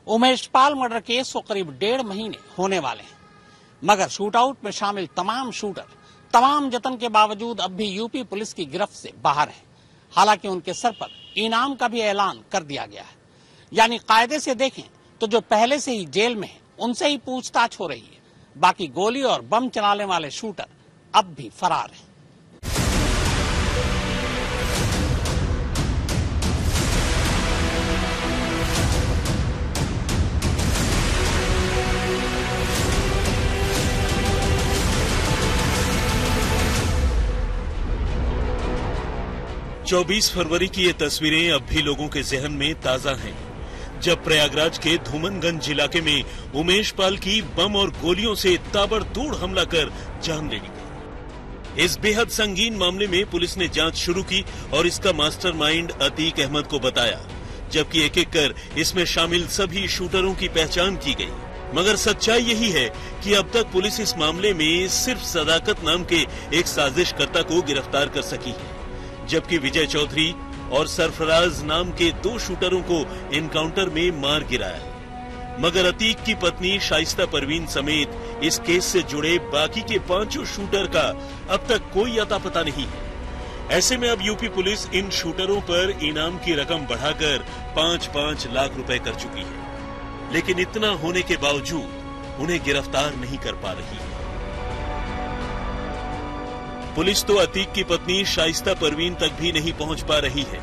Umesh Pal murder case को करीब 1.5 महीने होने वाले हैं, मगर शूटआउट में शामिल तमाम शूटर तमाम जतन के बावजूद अब भी यूपी पुलिस की गिरफ्त से बाहर हैं। हालांकि उनके सर पर इनाम का भी ऐलान कर दिया गया है। यानी कायदे से देखें तो जो पहले से ही जेल में है उनसे ही पूछताछ हो रही है। बाकी गोली और बम चलाने वाले शूटर अब भी फरार हैं। चौबीस फरवरी की ये तस्वीरें अब भी लोगों के जहन में ताजा हैं, जब प्रयागराज के धूमनगंज इलाके में उमेश पाल की बम और गोलियों से ताबड़तोड़ हमला कर जान ले ली। इस बेहद संगीन मामले में पुलिस ने जांच शुरू की और इसका मास्टरमाइंड अतीक अहमद को बताया, जबकि एक एक कर इसमें शामिल सभी शूटरों की पहचान की गई। मगर सच्चाई यही है कि अब तक पुलिस इस मामले में सिर्फ सदाकत नाम के एक साजिशकर्ता को गिरफ्तार कर सकी है, जबकि विजय चौधरी और सरफराज नाम के 2 शूटरों को एनकाउंटर में मार गिराया। मगर अतीक की पत्नी शाइस्ता परवीन समेत इस केस से जुड़े बाकी के 5 शूटर का अब तक कोई अता पता नहीं है। ऐसे में अब यूपी पुलिस इन शूटरों पर इनाम की रकम बढ़ाकर 5-5 लाख रुपए कर चुकी है, लेकिन इतना होने के बावजूद उन्हें गिरफ्तार नहीं कर पा रही है। पुलिस तो अतीक की पत्नी शाइस्ता परवीन तक भी नहीं पहुंच पा रही है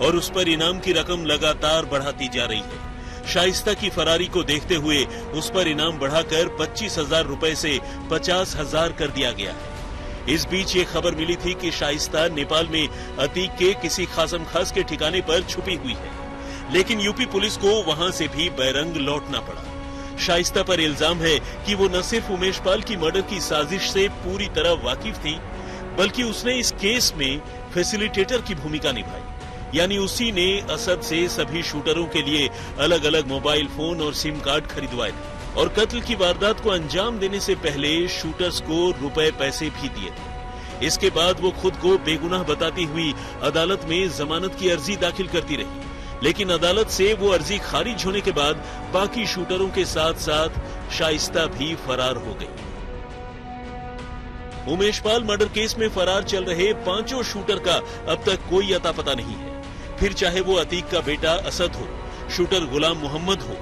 और उस पर इनाम की रकम लगातार बढ़ाती जा रही है। शाइस्ता की फरारी को देखते हुए उस पर इनाम बढ़ाकर 25,000 रुपए से 50,000 कर दिया गया है। इस बीच ये खबर मिली थी कि शाइस्ता नेपाल में अतीक के किसी खासम खास के ठिकाने पर छुपी हुई है, लेकिन यूपी पुलिस को वहां से भी बैरंग लौटना पड़ा। शाइस्ता पर इल्जाम है कि वो न सिर्फ उमेश पाल की मर्डर की साजिश से पूरी तरह वाकिफ थी, बल्कि उसने इस केस में फैसिलिटेटर की भूमिका निभाई। यानी उसी ने असद से सभी शूटरों के लिए अलग अलग मोबाइल फोन और सिम कार्ड खरीदवाए थे और कत्ल की वारदात को अंजाम देने से पहले शूटर्स को रुपए पैसे भी दिए थे। इसके बाद वो खुद को बेगुनाह बताती हुई अदालत में जमानत की अर्जी दाखिल करती रही, लेकिन अदालत से वो अर्जी खारिज होने के बाद बाकी शूटरों के साथ साथ शाइस्ता भी फरार हो गई। उमेश पाल मर्डर केस में फरार चल रहे 5 शूटर का अब तक कोई अता पता नहीं है। फिर चाहे वो अतीक का बेटा असद हो, शूटर गुलाम मोहम्मद हो,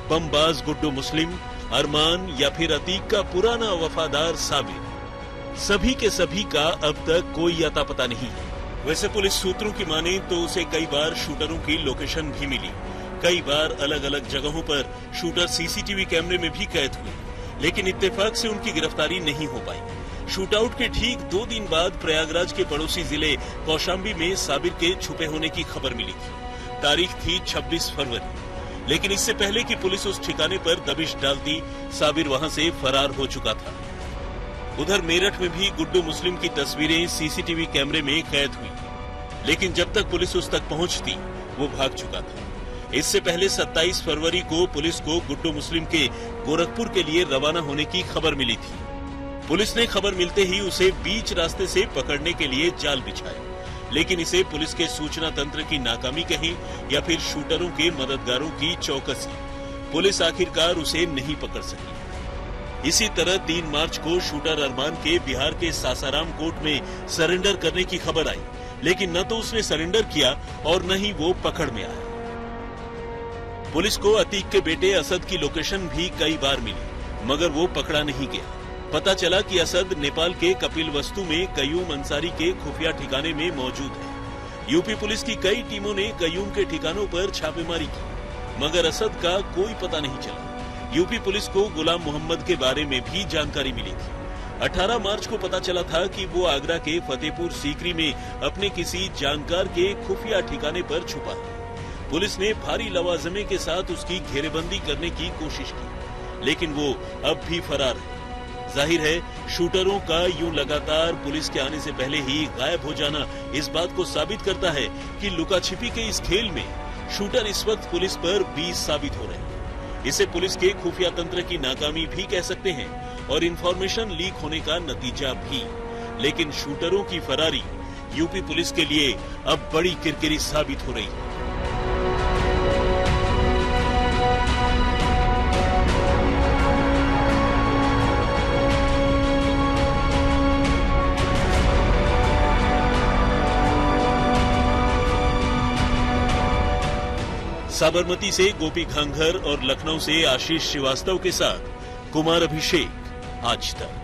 बमबाज गुड्डू मुस्लिम, अरमान या फिर अतीक का पुराना वफादार साबिर, सभी के सभी का अब तक कोई अता पता नहीं है। वैसे पुलिस सूत्रों की माने तो उसे कई बार शूटरों की लोकेशन भी मिली। कई बार अलग अलग जगहों पर शूटर सीसीटीवी कैमरे में भी कैद हुए, लेकिन इत्तेफाक से उनकी गिरफ्तारी नहीं हो पाई। शूटआउट के ठीक 2 दिन बाद प्रयागराज के पड़ोसी जिले कौशाम्बी में साबिर के छुपे होने की खबर मिली थी। तारीख थी 26 फरवरी, लेकिन इससे पहले कि पुलिस उस ठिकाने पर दबिश डालती, साबिर वहां से फरार हो चुका था। उधर मेरठ में भी गुड्डू मुस्लिम की तस्वीरें सीसीटीवी कैमरे में कैद हुई, लेकिन जब तक पुलिस उस तक पहुंचती वो भाग चुका था। इससे पहले 27 फरवरी को पुलिस को गुड्डू मुस्लिम के गोरखपुर के लिए रवाना होने की खबर मिली थी। पुलिस ने खबर मिलते ही उसे बीच रास्ते से पकड़ने के लिए जाल बिछाया, लेकिन इसे पुलिस के सूचना तंत्र की नाकामी कहीं या फिर शूटरों के मददगारों की चौकसी, पुलिस आखिरकार उसे नहीं पकड़ सकी। इसी तरह 3 मार्च को शूटर अरमान के बिहार के सासाराम कोर्ट में सरेंडर करने की खबर आई, लेकिन न तो उसने सरेंडर किया और न ही वो पकड़ में आया। पुलिस को अतीक के बेटे असद की लोकेशन भी कई बार मिली, मगर वो पकड़ा नहीं गया। पता चला कि असद नेपाल के कपिलवस्तु में कयूम अंसारी के खुफिया ठिकाने में मौजूद है। यूपी पुलिस की कई टीमों ने कयूम के ठिकानों पर छापेमारी की, मगर असद का कोई पता नहीं चला। यूपी पुलिस को गुलाम मोहम्मद के बारे में भी जानकारी मिली थी। 18 मार्च को पता चला था कि वो आगरा के फतेहपुर सीकरी में अपने किसी जानकार के खुफिया ठिकाने पर छुपा है। पुलिस ने भारी लवाजमे के साथ उसकी घेरेबंदी करने की कोशिश की, लेकिन वो अब भी फरार है। जाहिर है शूटरों का यूं लगातार पुलिस के आने से पहले ही गायब हो जाना इस बात को साबित करता है कि लुका छिपी के इस खेल में शूटर इस वक्त पुलिस पर 20 साबित हो रहे हैं। इसे पुलिस के खुफिया तंत्र की नाकामी भी कह सकते हैं और इंफॉर्मेशन लीक होने का नतीजा भी। लेकिन शूटरों की फरारी यूपी पुलिस के लिए अब बड़ी किरकिरी साबित हो रही है। साबरमती से गोपी घांघर और लखनऊ से आशीष श्रीवास्तव के साथ कुमार अभिषेक, आज तक।